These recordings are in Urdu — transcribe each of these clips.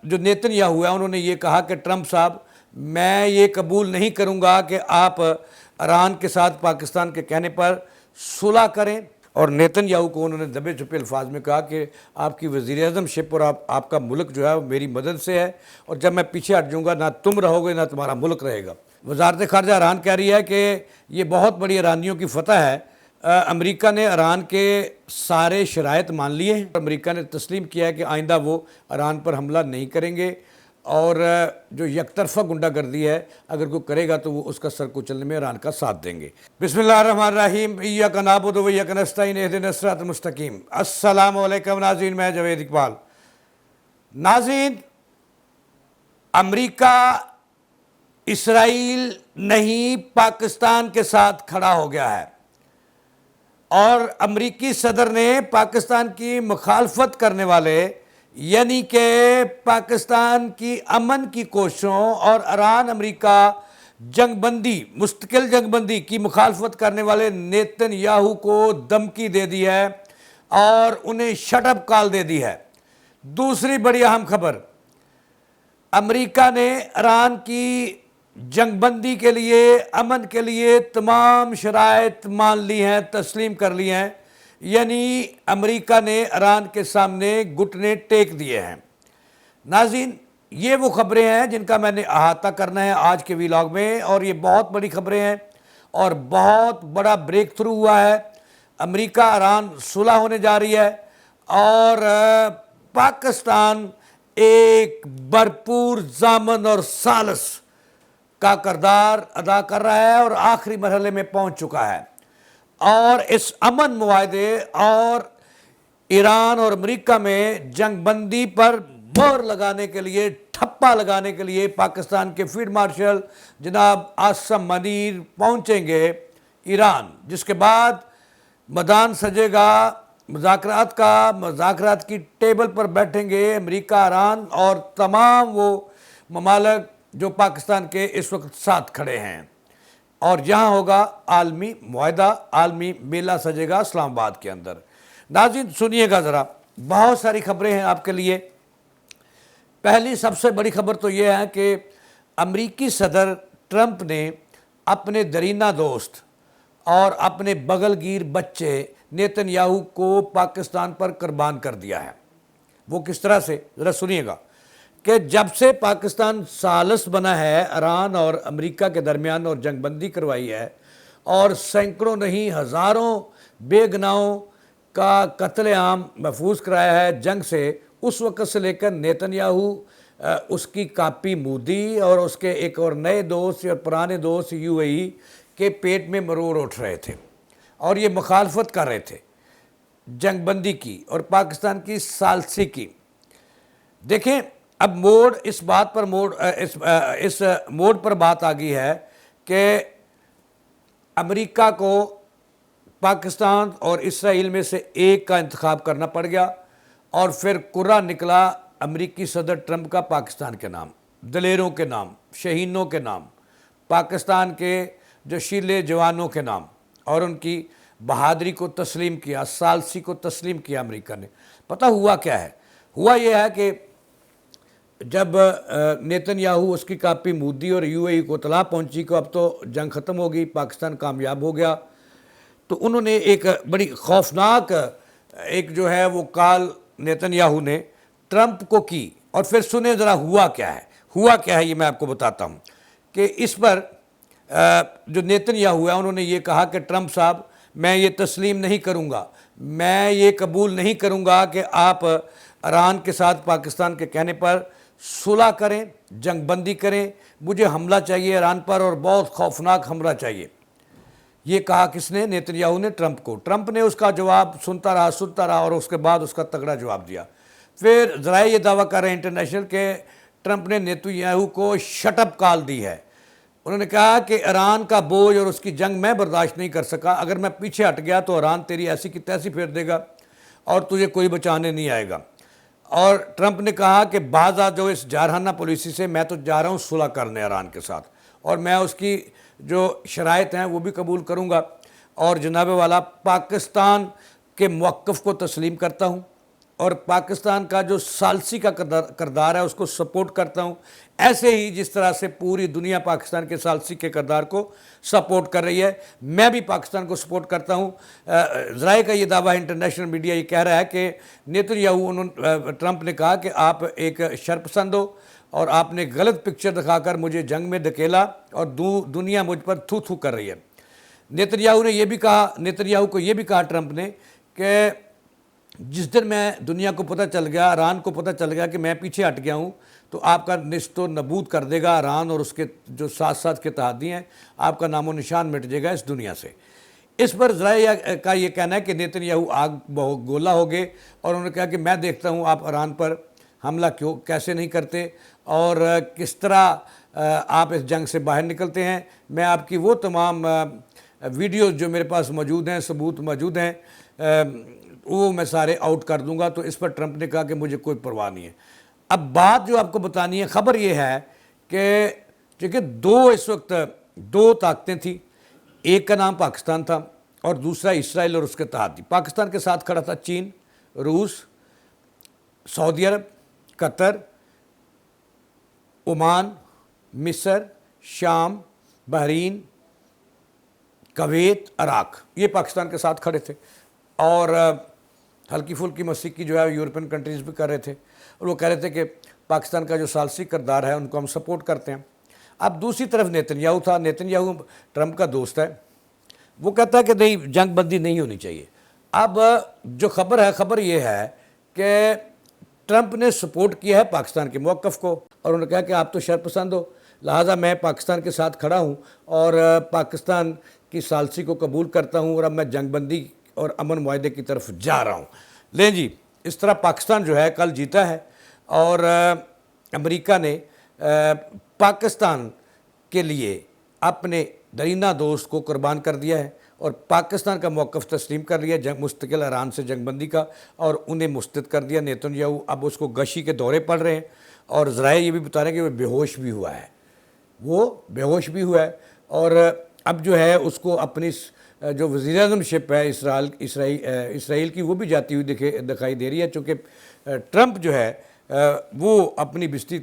جو نیتن یاہو ہے انہوں نے یہ کہا کہ ٹرمپ صاحب میں یہ قبول نہیں کروں گا کہ آپ ایران کے ساتھ پاکستان کے کہنے پر صلح کریں، اور نیتن یاہو کو انہوں نے دبے چھپے الفاظ میں کہا کہ آپ کی وزیر اعظم شپ اور آپ کا ملک جو ہے وہ میری مدد سے ہے، اور جب میں پیچھے ہٹ جاؤں گا نہ تم رہو گے نہ تمہارا ملک رہے گا۔ وزارت خارجہ ایران کہہ رہی ہے کہ یہ بہت بڑی ایرانیوں کی فتح ہے، امریکہ نے ایران کے سارے شرائط مان لیے ہیں، امریکہ نے تسلیم کیا ہے کہ آئندہ وہ ایران پر حملہ نہیں کریں گے، اور جو یک طرفہ غنڈہ گردی ہے اگر کوئی کرے گا تو وہ اس کا سر کچلنے میں ایران کا ساتھ دیں گے۔ بسم اللہ الرحمن الرحیم، ایاک نعبد و ایاک نستعین اہدنا الصراط المستقیم۔ السلام علیکم ناظرین، میں جاوید اقبال۔ ناظرین، امریکہ اسرائیل نہیں پاکستان کے ساتھ کھڑا ہو گیا ہے، اور امریکی صدر نے پاکستان کی مخالفت کرنے والے یعنی کہ پاکستان کی امن کی کوششوں اور ایران امریکہ جنگ بندی، مستقل جنگ بندی کی مخالفت کرنے والے نیتن یاہو کو دھمکی دے دی ہے اور انہیں شٹ اپ کال دے دی ہے۔ دوسری بڑی اہم خبر، امریکہ نے ایران کی جنگ بندی کے لیے، امن کے لیے تمام شرائط مان لی ہیں، تسلیم کر لی ہیں، یعنی امریکہ نے ایران کے سامنے گھٹنے ٹیک دیے ہیں۔ ناظرین، یہ وہ خبریں ہیں جن کا میں نے احاطہ کرنا ہے آج کے ویلاگ میں، اور یہ بہت بڑی خبریں ہیں اور بہت بڑا بریک تھرو ہوا ہے۔ امریکہ ایران صلح ہونے جا رہی ہے، اور پاکستان ایک بھرپور ضامن اور ثالث کا کردار ادا کر رہا ہے اور آخری مرحلے میں پہنچ چکا ہے، اور اس امن معاہدے اور ایران اور امریکہ میں جنگ بندی پر مہر لگانے کے لیے، ٹھپا لگانے کے لیے پاکستان کے فیلڈ مارشل جناب عاصم منیر پہنچیں گے ایران، جس کے بعد میدان سجے گا مذاکرات کا۔ مذاکرات کی ٹیبل پر بیٹھیں گے امریکہ، ایران اور تمام وہ ممالک جو پاکستان کے اس وقت ساتھ کھڑے ہیں، اور یہاں ہوگا عالمی معاہدہ، عالمی میلہ سجے گا اسلام آباد کے اندر۔ ناظرین سنیے گا ذرا، بہت ساری خبریں ہیں آپ کے لیے۔ پہلی سب سے بڑی خبر تو یہ ہے کہ امریکی صدر ٹرمپ نے اپنے درینہ دوست اور اپنے بغل گیر بچے نیتن یاہو کو پاکستان پر قربان کر دیا ہے۔ وہ کس طرح سے، ذرا سنیے گا کہ جب سے پاکستان ثالث بنا ہے، ایران اور امریکہ کے درمیان اور جنگ بندی کروائی ہے، اور سینکڑوں نہیں ہزاروں بے گناہوں کا قتل عام محفوظ کرایا ہے جنگ سے، اس وقت سے لے کر نیتن یاہو، اس کی کاپی مودی اور اس کے ایک اور نئے دوست اور پرانے دوست یو اے ای کے پیٹ میں مرور اٹھ رہے تھے، اور یہ مخالفت کر رہے تھے جنگ بندی کی اور پاکستان کی ثالثی کی۔ دیکھیں، اب موڑ اس بات پر اس موڑ پر بات آ گئی ہے کہ امریکہ کو پاکستان اور اسرائیل میں سے ایک کا انتخاب کرنا پڑ گیا، اور پھر کرہ نکلا امریکی صدر ٹرمپ کا پاکستان کے نام، دلیروں کے نام، شہینوں کے نام، پاکستان کے جو شیلے جوانوں کے نام، اور ان کی بہادری کو تسلیم کیا، ثالثی کو تسلیم کیا امریکہ نے۔ پتہ ہوا کیا ہے؟ ہوا یہ ہے کہ جب نیتن یاہو، اس کی کاپی مودی اور یو اے ای کو اطلاع پہنچی کہ اب تو جنگ ختم ہو گئی، پاکستان کامیاب ہو گیا، تو انہوں نے ایک بڑی خوفناک ایک جو ہے وہ کال نیتن یاہو نے ٹرمپ کو کی۔ اور پھر سنیں ذرا ہوا کیا ہے یہ میں آپ کو بتاتا ہوں کہ اس پر جو نیتن یاہو ہے انہوں نے یہ کہا کہ ٹرمپ صاحب میں یہ تسلیم نہیں کروں گا، میں یہ قبول نہیں کروں گا کہ آپ ایران کے ساتھ پاکستان کے کہنے پر صلح کریں، جنگ بندی کریں، مجھے حملہ چاہیے ایران پر، اور بہت خوفناک حملہ چاہیے۔ یہ کہا کس نے؟ نیتن یاہو نے ٹرمپ کو۔ ٹرمپ نے اس کا جواب سنتا رہا اور اس کے بعد اس کا تگڑا جواب دیا۔ پھر ذرائع یہ دعویٰ کر رہے ہیں انٹرنیشنل کہ ٹرمپ نے نیتن یاہو کو شٹ اپ کال دی ہے۔ انہوں نے کہا کہ ایران کا بوجھ اور اس کی جنگ میں برداشت نہیں کر سکا، اگر میں پیچھے ہٹ گیا تو ایران تیری ایسی کی تیسی پھیر دے گا اور تجھے کوئی بچانے نہیں آئے گا۔ اور ٹرمپ نے کہا کہ بعض جو اس جارحانہ پالیسی سے میں تو جا رہا ہوں صلح کرنے ایران کے ساتھ، اور میں اس کی جو شرائط ہیں وہ بھی قبول کروں گا، اور جناب والا پاکستان کے موقف کو تسلیم کرتا ہوں، اور پاکستان کا جو ثالثی کا کردار ہے اس کو سپورٹ کرتا ہوں، ایسے ہی جس طرح سے پوری دنیا پاکستان کے ثالثی کے کردار کو سپورٹ کر رہی ہے، میں بھی پاکستان کو سپورٹ کرتا ہوں۔ ذرائع کا یہ دعویٰ انٹرنیشنل میڈیا یہ کہہ رہا ہے کہ نیتن یاہو ٹرمپ نے کہا کہ آپ ایک شرپسند ہو اور آپ نے غلط پکچر دکھا کر مجھے جنگ میں دھکیلا اور دنیا مجھ پر تھو تھو کر رہی ہے۔ نیتن یاہو کو یہ بھی کہا ٹرمپ نے کہ جس دن میں دنیا کو پتہ چل گیا، ایران کو پتہ چل گیا کہ میں پیچھے ہٹ گیا ہوں، تو آپ کا نیست و نبود کر دے گا ایران اور اس کے جو ساتھ کے اتحادی ہیں، آپ کا نام و نشان مٹ جائے گا اس دنیا سے۔ اس پر ذرائع کا یہ کہنا ہے کہ نیتن یاہو آگ گولا ہو گئے اور انہوں نے کہا کہ میں دیکھتا ہوں آپ ایران پر حملہ کیسے نہیں کرتے اور کس طرح آپ اس جنگ سے باہر نکلتے ہیں۔ میں آپ کی وہ تمام ویڈیوز جو میرے پاس موجود ہیں، ثبوت موجود ہیں، وہ میں سارے آؤٹ کر دوں گا۔ تو اس پر ٹرمپ نے کہا کہ مجھے کوئی پرواہ نہیں ہے۔ اب بات جو آپ کو بتانی ہے، خبر یہ ہے کہ چونکہ اس وقت دو طاقتیں تھیں، ایک کا نام پاکستان تھا اور دوسرا اسرائیل اور اس کے اتحادی۔ پاکستان کے ساتھ کھڑا تھا چین، روس، سعودی عرب، قطر، عمان، مصر، شام، بحرین، کویت، عراق، یہ پاکستان کے ساتھ کھڑے تھے اور ہلکی پھلکی موسیقی جو ہے یورپین کنٹریز بھی کر رہے تھے اور وہ کہہ رہے تھے کہ پاکستان کا جو ثالثی کردار ہے ان کو ہم سپورٹ کرتے ہیں۔ اب دوسری طرف نیتن یاہو تھا۔ نیتن یاہو ٹرمپ کا دوست ہے، وہ کہتا ہے کہ نہیں، جنگ بندی نہیں ہونی چاہیے۔ اب جو خبر یہ ہے کہ ٹرمپ نے سپورٹ کیا ہے پاکستان کے موقف کو اور انہوں نے کہا کہ آپ تو شرپسند ہو، لہٰذا میں پاکستان کے ساتھ کھڑا ہوں اور پاکستان کی ثالثی کو قبول کرتا ہوں اور اب میں جنگ بندی اور امن معاہدے کی طرف جا رہا ہوں۔ لیں جی، اس طرح پاکستان جو ہے کل جیتا ہے اور امریکہ نے پاکستان کے لیے اپنے درینہ دوست کو قربان کر دیا ہے اور پاکستان کا موقف تسلیم کر لیا مستقل ایران سے جنگ بندی کا، اور انہیں مسترد کر دیا۔ نیتن یاہو اب اس کو غشی کے دورے پڑ رہے ہیں اور ذرائع یہ بھی بتا رہے ہیں کہ وہ بے ہوش بھی ہوا ہے اور اب جو ہے اس کو اپنی جو وزیر اعظم شپ ہے اسرائیل کی وہ بھی جاتی ہوئی دکھائی دے رہی ہے، چونکہ ٹرمپ جو ہے وہ اپنی بستی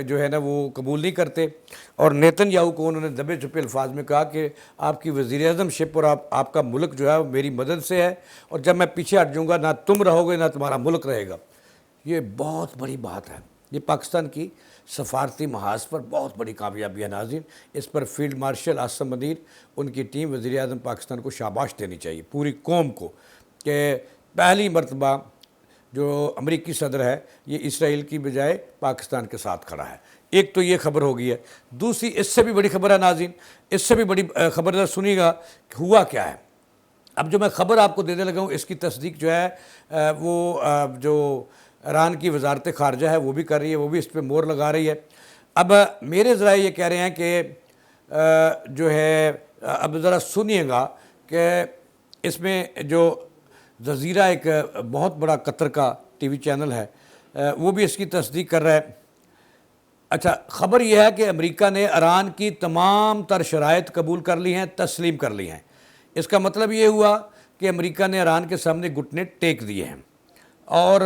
جو ہے نا وہ قبول نہیں کرتے اور نیتن یاہو کو انہوں نے دبے چھپے الفاظ میں کہا کہ آپ کی وزیر اعظم شپ اور آپ کا ملک جو ہے میری مدد سے ہے اور جب میں پیچھے ہٹ جاؤں گا نہ تم رہو گے نہ تمہارا ملک رہے گا۔ یہ بہت بڑی بات ہے، یہ پاکستان کی سفارتی محاذ پر بہت بڑی کامیابی ہے۔ ناظرین، اس پر فیلڈ مارشل عاصم منیر، ان کی ٹیم، وزیر اعظم پاکستان کو شاباش دینی چاہیے، پوری قوم کو، کہ پہلی مرتبہ جو امریکی صدر ہے یہ اسرائیل کی بجائے پاکستان کے ساتھ کھڑا ہے۔ ایک تو یہ خبر ہو گئی ہے۔ دوسری اس سے بھی بڑی خبر ہے ناظرین، اس سے بھی بڑی خبر سنیے گا کہ ہوا کیا ہے۔ اب جو میں خبر آپ کو دینے لگا ہوں اس کی تصدیق جو ہے وہ جو ایران کی وزارت خارجہ ہے وہ بھی کر رہی ہے، وہ بھی اس پہ مور لگا رہی ہے۔ اب میرے ذرائع یہ کہہ رہے ہیں کہ جو ہے اب ذرا سنیے گا کہ اس میں جو جزیرہ ایک بہت بڑا قطر کا ٹی وی چینل ہے وہ بھی اس کی تصدیق کر رہا ہے۔ اچھا، خبر یہ ہے کہ امریکہ نے ایران کی تمام تر شرائط قبول کر لی ہیں، تسلیم کر لی ہیں۔ اس کا مطلب یہ ہوا کہ امریکہ نے ایران کے سامنے گھٹنے ٹیک دیے ہیں اور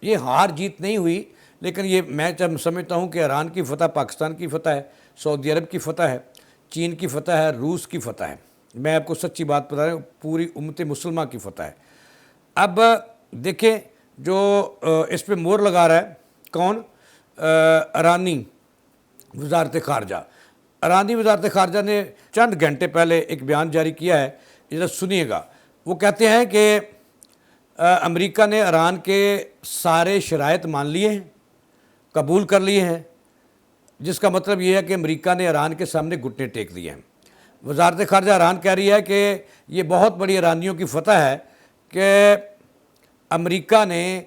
یہ ہار جیت نہیں ہوئی، لیکن یہ میں سمجھتا ہوں کہ ایران کی فتح پاکستان کی فتح ہے، سعودی عرب کی فتح ہے، چین کی فتح ہے، روس کی فتح ہے۔ میں آپ کو سچی بات بتا رہا ہوں، پوری امت مسلمہ کی فتح ہے۔ اب دیکھیں جو اس پہ مور لگا رہا ہے کون؟ ایرانی وزارت خارجہ۔ ایرانی وزارت خارجہ نے چند گھنٹے پہلے ایک بیان جاری کیا ہے، ذرا سنیے گا۔ وہ کہتے ہیں کہ امریکہ نے ایران کے سارے شرائط مان لیے ہیں، قبول کر لیے ہیں، جس کا مطلب یہ ہے کہ امریکہ نے ایران کے سامنے گھٹنے ٹیک دیے ہیں۔ وزارت خارجہ ایران کہہ رہی ہے کہ یہ بہت بڑی ایرانیوں کی فتح ہے کہ امریکہ نے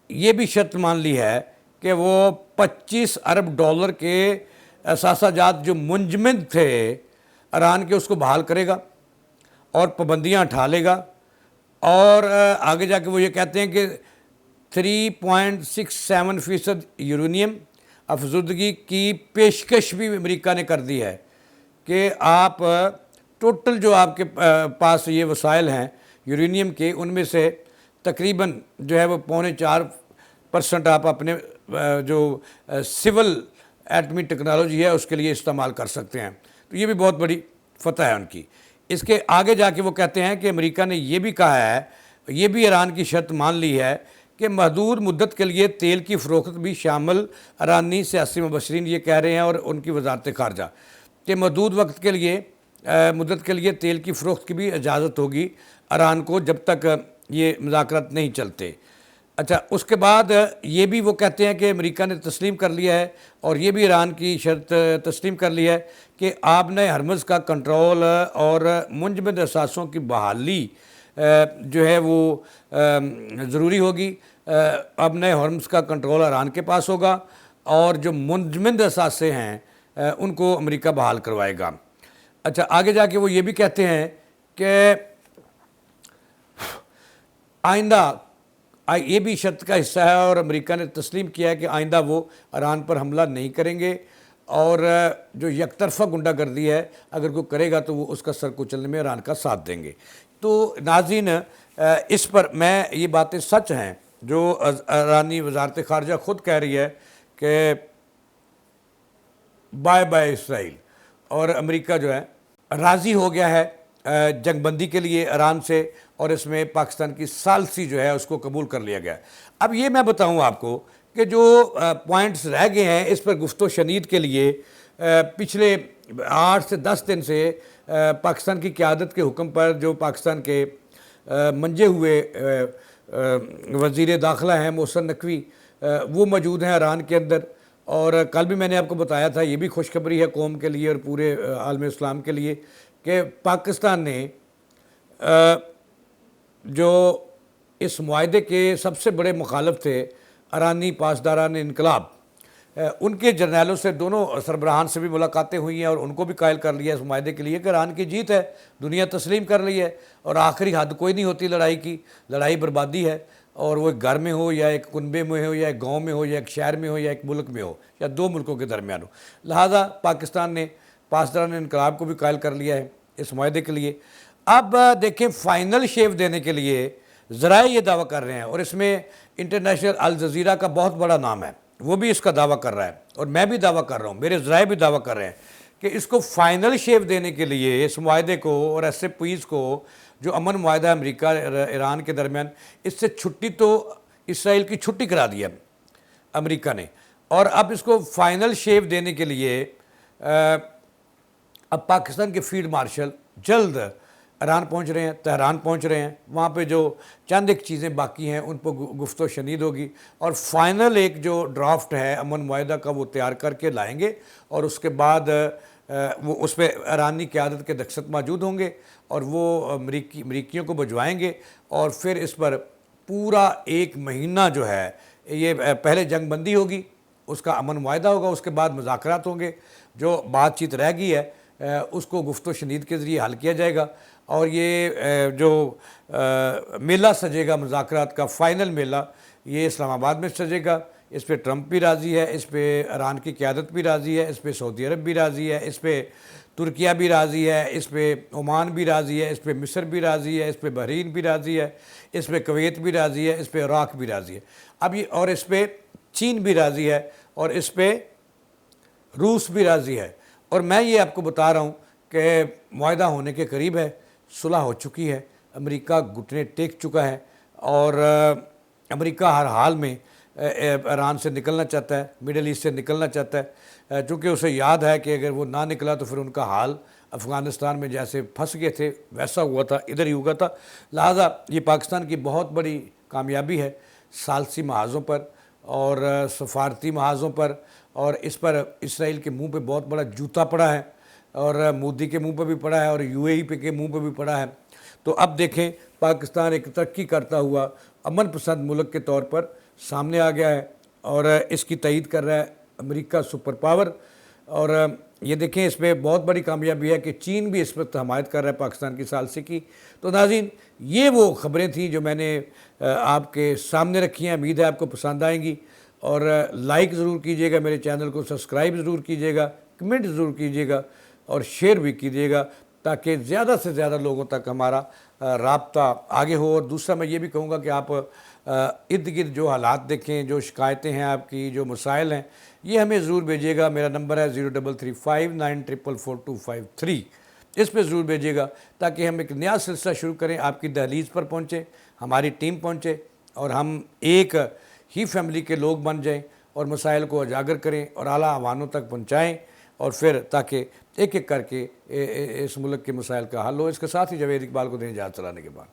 یہ بھی شرط مان لی ہے کہ وہ $25 ارب کے اثاثہ جات جو منجمد تھے ایران کے اس کو بحال کرے گا اور پابندیاں اٹھا لے گا، اور آگے جا کے وہ یہ کہتے ہیں کہ 3.67% یورینیم افزودگی کی پیشکش بھی امریکہ نے کر دی ہے کہ آپ ٹوٹل جو آپ کے پاس یہ وسائل ہیں یورینیم کے، ان میں سے تقریباً جو ہے وہ 4.25 % آپ اپنے جو سول ایٹمی ٹیکنالوجی ہے اس کے لیے استعمال کر سکتے ہیں. تو یہ بھی بہت بڑی فتح ہے ان کی. اس کے آگے جا کے وہ کہتے ہیں کہ امریکہ نے یہ بھی کہا ہے, یہ بھی ایران کی شرط مان لی ہے کہ محدود مدت کے لیے تیل کی فروخت بھی شامل. ایرانی سیاسی مبصرین یہ کہہ رہے ہیں اور ان کی وزارت خارجہ کہ محدود وقت کے لیے مدت کے لیے تیل کی فروخت کی بھی اجازت ہوگی ایران کو جب تک یہ مذاکرات نہیں چلتے. اچھا, اس کے بعد یہ بھی وہ کہتے ہیں کہ امریکہ نے تسلیم کر لیا ہے اور یہ بھی ایران کی شرط تسلیم کر لی ہے کہ آبنۂ ہرمز کا کنٹرول اور منجمد اثاثوں کی بحالی جو ہے وہ ضروری ہوگی. آبنۂ ہرمز کا کنٹرول ایران کے پاس ہوگا اور جو منجمد اثاثے ہیں ان کو امریکہ بحال کروائے گا. اچھا, آگے جا کے وہ یہ بھی کہتے ہیں کہ آئندہ یہ بھی شرط کا حصہ ہے اور امریکہ نے تسلیم کیا ہے کہ آئندہ وہ ایران پر حملہ نہیں کریں گے اور جو یک طرفہ غنڈہ گردی ہے اگر کوئی کرے گا تو وہ اس کا سر کچلنے میں ایران کا ساتھ دیں گے. تو ناظرین, اس پر میں یہ باتیں سچ ہیں جو ایرانی وزارت خارجہ خود کہہ رہی ہے کہ بائے بائے اسرائیل, اور امریکہ جو ہے راضی ہو گیا ہے جنگ بندی کے لیے ایران سے اور اس میں پاکستان کی ثالثی جو ہے اس کو قبول کر لیا گیا. اب یہ میں بتاؤں آپ کو کہ جو پوائنٹس رہ گئے ہیں اس پر گفت و شنید کے لیے پچھلے 8 سے 10 دن سے پاکستان کی قیادت کے حکم پر جو پاکستان کے منجے ہوئے وزیر داخلہ ہیں محسن نقوی, وہ موجود ہیں ایران کے اندر. اور کل بھی میں نے آپ کو بتایا تھا, یہ بھی خوشخبری ہے قوم کے لیے اور پورے عالم اسلام کے لیے کہ پاکستان نے جو اس معاہدے کے سب سے بڑے مخالف تھے ایرانی پاسداران انقلاب, ان کے جرنیلوں سے, دونوں سربراہان سے بھی ملاقاتیں ہوئی ہیں اور ان کو بھی قائل کر لیا اس معاہدے کے لیے کہ ایران کی جیت ہے, دنیا تسلیم کر لی ہے اور آخری حد کوئی نہیں ہوتی لڑائی کی. لڑائی بربادی ہے, اور وہ ایک گھر میں ہو یا ایک کنبے میں ہو یا ایک گاؤں میں ہو یا ایک شہر میں ہو یا ایک ملک میں ہو یا 2 ملکوں کے درمیان ہو. لہٰذا پاکستان نے پاسداران انقلاب کو بھی قائل کر لیا ہے اس معاہدے کے لیے. اب دیکھیں, فائنل شیپ دینے کے لیے ذرائع یہ دعویٰ کر رہے ہیں اور اس میں انٹرنیشنل الجزیرہ کا بہت بڑا نام ہے, وہ بھی اس کا دعویٰ کر رہا ہے اور میں بھی دعویٰ کر رہا ہوں, میرے ذرائع بھی دعویٰ کر رہے ہیں کہ اس کو فائنل شیپ دینے کے لیے اس معاہدے کو اور ایس اے پیز کو, جو امن معاہدہ امریکہ ایران کے درمیان, اس سے چھٹی تو اسرائیل کی چھٹی کرا دی ہے امریکہ نے, اور اب اس کو فائنل شیپ دینے کے لیے اب پاکستان کے فیلڈ مارشل جلد ایران پہنچ رہے ہیں, تہران پہنچ رہے ہیں. وہاں پہ جو چند ایک چیزیں باقی ہیں ان پہ گفت و شنید ہوگی اور فائنل ایک جو ڈرافٹ ہے امن معاہدہ کا وہ تیار کر کے لائیں گے اور اس کے بعد وہ اس پہ ایرانی قیادت کے دستخط موجود ہوں گے اور وہ امریکیوں کو بھجوائیں گے اور پھر اس پر پورا 1 مہینہ جو ہے یہ پہلے جنگ بندی ہوگی, اس کا امن معاہدہ ہوگا, اس کے بعد مذاکرات ہوں گے, جو بات چیت رہ گئی ہے اس کو گفت و شنید کے ذریعے حل کیا جائے گا. اور یہ جو میلہ سجے گا مذاکرات کا, فائنل میلہ, یہ اسلام آباد میں سجے گا. اس پہ ٹرمپ بھی راضی ہے, اس پہ ایران کی قیادت بھی راضی ہے, اس پہ سعودی عرب بھی راضی ہے, اس پہ ترکیہ بھی راضی ہے, اس پہ عمان بھی راضی ہے, اس پہ مصر بھی راضی ہے, اس پہ بحرین بھی راضی ہے, اس پہ کویت بھی راضی ہے, اس پہ عراق بھی راضی ہے. اب یہ اور اس پہ چین بھی راضی ہے اور اس پہ روس بھی راضی ہے. اور میں یہ آپ کو بتا رہا ہوں کہ معاہدہ ہونے کے قریب ہے, صلح ہو چکی ہے, امریکہ گھٹنے ٹیک چکا ہے اور امریکہ ہر حال میں ایران سے نکلنا چاہتا ہے, مڈل ایسٹ سے نکلنا چاہتا ہے, چونکہ اسے یاد ہے کہ اگر وہ نہ نکلا تو پھر ان کا حال افغانستان میں جیسے پھنس گئے تھے ویسا ہوا تھا, ادھر ہی ہوا تھا. لہٰذا یہ پاکستان کی بہت بڑی کامیابی ہے ثالثی محاذوں پر اور سفارتی محاذوں پر, اور اس پر اسرائیل کے منہ پہ بہت بڑا جوتا پڑا ہے اور مودی کے منہ پہ بھی پڑا ہے اور UAE کے منہ پہ بھی پڑا ہے. تو اب دیکھیں پاکستان ایک ترقی کرتا ہوا امن پسند ملک کے طور پر سامنے آ گیا ہے اور اس کی تائید کر رہا ہے امریکہ سپر پاور. اور یہ دیکھیں اس پہ بہت بڑی کامیابی ہے کہ چین بھی اس وقت حمایت کر رہا ہے پاکستان کی ثالثی کی. تو ناظرین, یہ وہ خبریں تھیں جو میں نے آپ کے سامنے رکھی ہیں, امید ہے آپ کو پسند آئیں گی. اور لائک ضرور کیجیے گا, میرے چینل کو سبسکرائب ضرور کیجیے گا, کمنٹ ضرور کیجیے گا اور شیئر بھی کیجیے گا تاکہ زیادہ سے زیادہ لوگوں تک ہمارا رابطہ آگے ہو. اور دوسرا میں یہ بھی کہوں گا کہ آپ ارد گرد جو حالات دیکھیں، جو شکایتیں ہیں آپ کی، جو مسائل ہیں، یہ ہمیں ضرور بھیجیے گا۔ میرا نمبر ہے 0335944453، اس پہ ضرور بھیجیے گا تاکہ ہم ایک نیا سلسلہ شروع کریں، آپ کی دہلیز پر پہنچے، ہماری ٹیم پہنچے اور ہم ایک ہی فیملی کے لوگ بن جائیں اور مسائل کو اجاگر کریں اور اعلیٰ عوانوں تک پہنچائیں، اور پھر تاکہ ایک ایک کر کے اس ملک کے مسائل کا حل ہو۔ اس کے ساتھ ہی جاوید اقبال کو دیں اجازت چلانے کے بعد۔